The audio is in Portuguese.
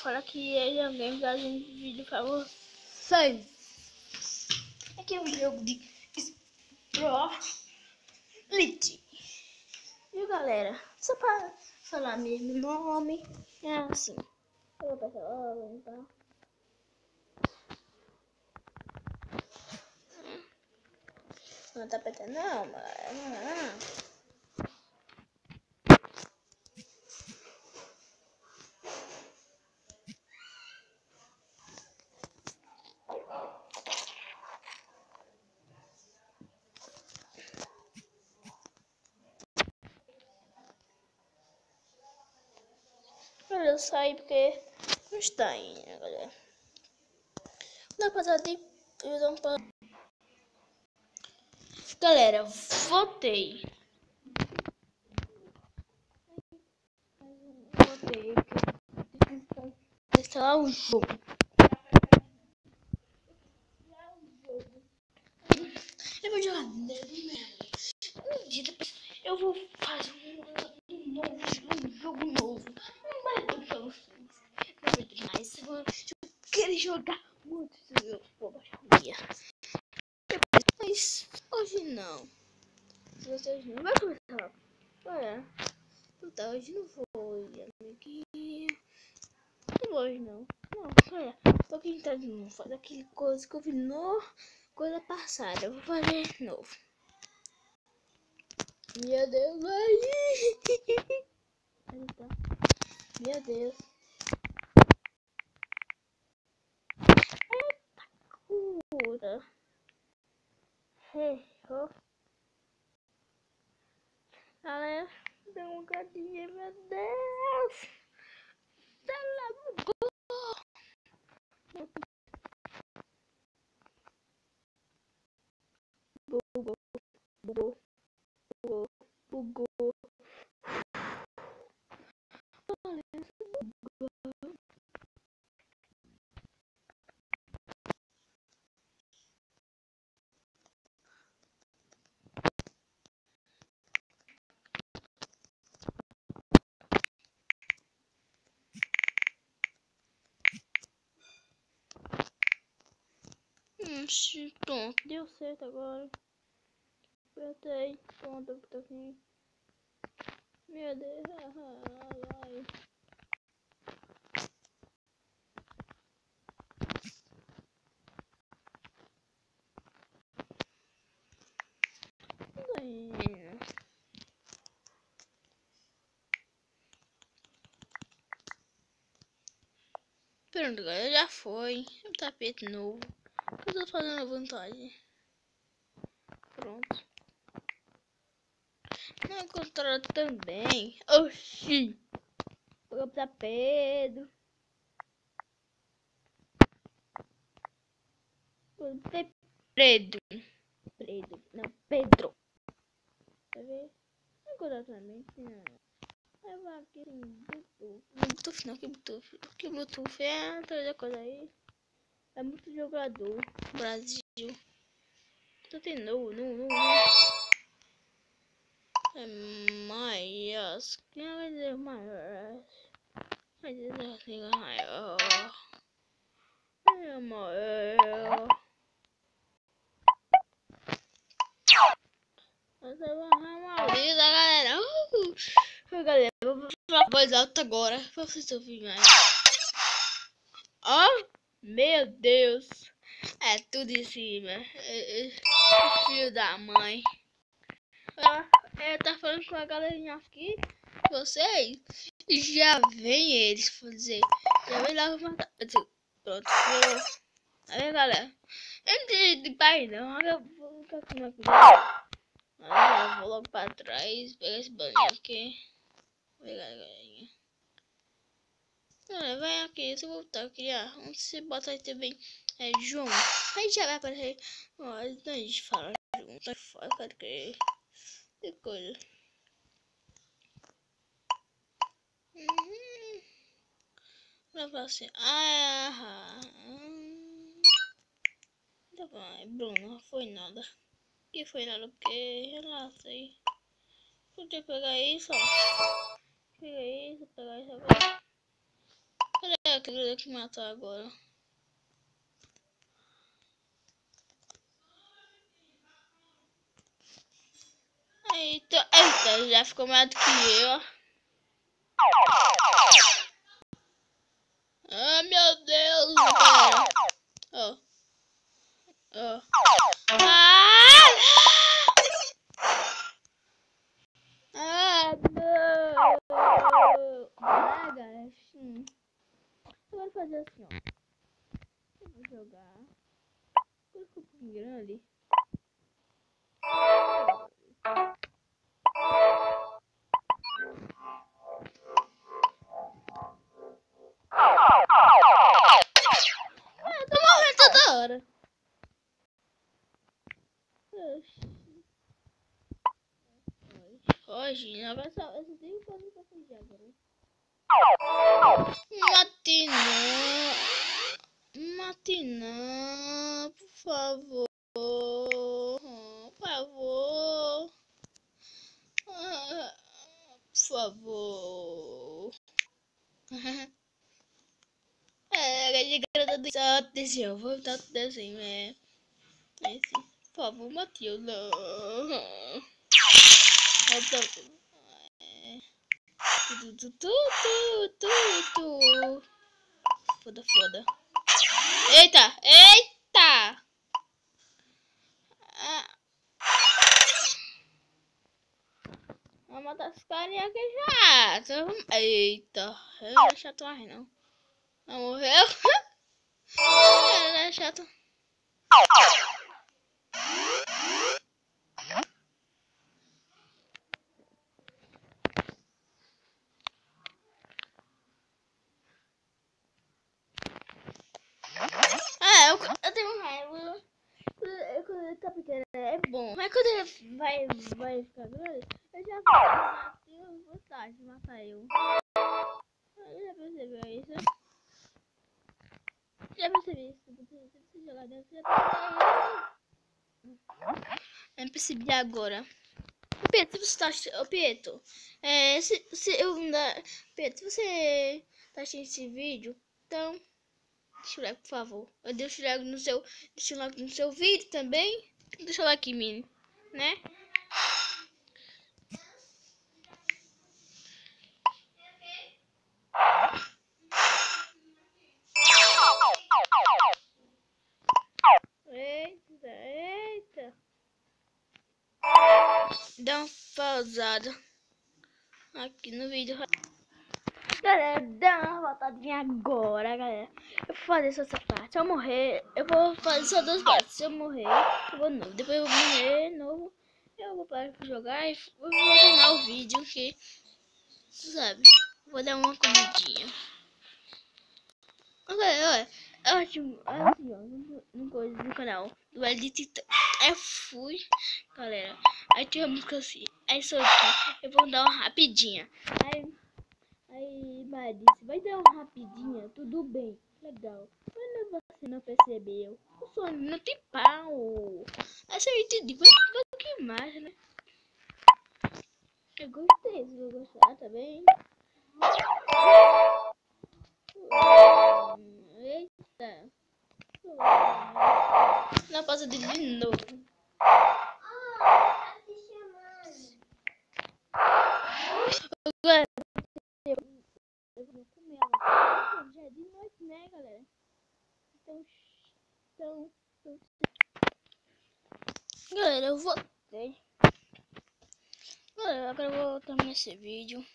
falar que é alguém fazendo vídeo pra vocês. Aqui é um jogo de Sprolite. Viu, galera? Só pra falar mesmo o nome, é assim. Eu vou passar logo, então. Não tá apertando não, mano. Eu saí porque não está aí, né, galera? Dá pra dar de... Galera, votei. Votei porque instalar o jogo. Eu vou jogar mesmo. Eu vou fazer um jogo novo. Não vai ter pra vocês. Não vai ter mais. Eu quero jogar muito. Eu vou baixar um dia. Mas hoje não. Se vocês não vai começar. Olha. Então hoje não foi, amiguinho. Não vou hoje não. Não, olha. Tô tentando de novo. Fazer aquele coisa que eu vi no coisa passada. Eu vou fazer de novo. Meu Deus, vai! Meu Deus. Eita, cura. Errou. Galera, deu um gadinho, meu Deus. Ela bugou. Bugou. Pronto, deu certo agora. Apertei, pronto, tá aqui. Meu Deus, ai. Pronto, galera, já foi. Um tapete novo. Eu tô fazendo a vantagem. Pronto. Não encontraram também. Oxi. Vou pra Pedro. Pedro. Não, Pedro. Quer ver? Não encontraram também. Não. Eu vou aqui em Bluetooth. Bluetooth não, que Bluetooth? Que Bluetooth é toda coisa aí. É muito jogador. Brasil. Tô tendo não. É maias. Quem vai dizer maias? Vai dizer assim, maior. É maior. Essa é uma maldita, galera. Galera, eu vou falar voz alta agora. Pra vocês ouvirem mais. Oh, meu Deus. É tudo em cima. O filho da mãe. Tá falando com a galerinha aqui. Vocês. E já vem eles. Vou dizer. Já vem lá matar. Pronto. Tá vendo, galera? Eu não tenho de pai não. Eu vou ficar com uma cuidado. Eu vou logo pra trás. Pegar esse balinho aqui. Vou pegar a galerinha. Olha, vai aqui, se eu voltar aqui, onde você bota aí também João, aí já vai aparecer, a gente fala junto, aí fala, que coisa. Vai falar assim, tá bom, Bruno, não foi nada, que foi nada, porque relaxa aí, vou pegar isso, ó, pegar isso agora. É, eu queria que matar agora. Eita, já ficou mais do que eu. Ah, meu Deus, cara. Ó. Ó. Não. Agora fazer assim, ó. Eu vou jogar. Vou ficar um pouquinho grande. Eu tô morrendo toda hora. Hoje, não vai só. Eu só tenho coisa pra fazer agora. Mate não, por favor. Por favor. Por favor. É, de do desenho. Eu vou botar o desenho. É assim. Por favor, Matilda. Foda. Eita! Vou matar os carinha que já. Eita! Não é chato mais não. Não morreu? Não é chato. Eu tenho raiva. Quando ele tá pequeno é bom. Mas quando ele vai ficar grande, eu já tenho vontade de matar eu. Já percebeu isso? Já percebi isso? Você jogar dentro, você já percebeu. Eu percebi agora. Pedro, se você tá... Ô, Pedro, Pedro, se você tá assistindo esse vídeo, então... Deixa o like, por favor. Eu deixo o like no seu... Deixa o like no seu vídeo também. Deixa o like em mim, né? Eita. Dá uma pausada aqui no vídeo. Galera, dá uma voltadinha agora, galera. Eu vou fazer só essa parte. Se eu morrer, eu vou fazer só duas partes. Se eu morrer, eu vou novo. Depois eu vou morrer novo. Eu vou parar de jogar e vou terminar o vídeo. Que, sabe, vou dar uma comidinha. Olha, ótimo. Assim, ó, no coisa do canal do L de Titã. Aí eu fui, galera. Aí tinha uma música assim. Aí só aqui. Eu vou dar uma rapidinha. Aí, Maria disse, vai dar uma rapidinha, tudo bem, legal. Mas você não percebeu. O sonho não tem pau. Essa eu entendi, vai um pouquinho mais, né? Eu gostei, se eu gostar também. Eita. Na pausa dele de novo. Agora eu vou comer ela. Já é de noite, né, galera? Então, galera, eu voltei. Galera, agora eu vou terminar esse vídeo.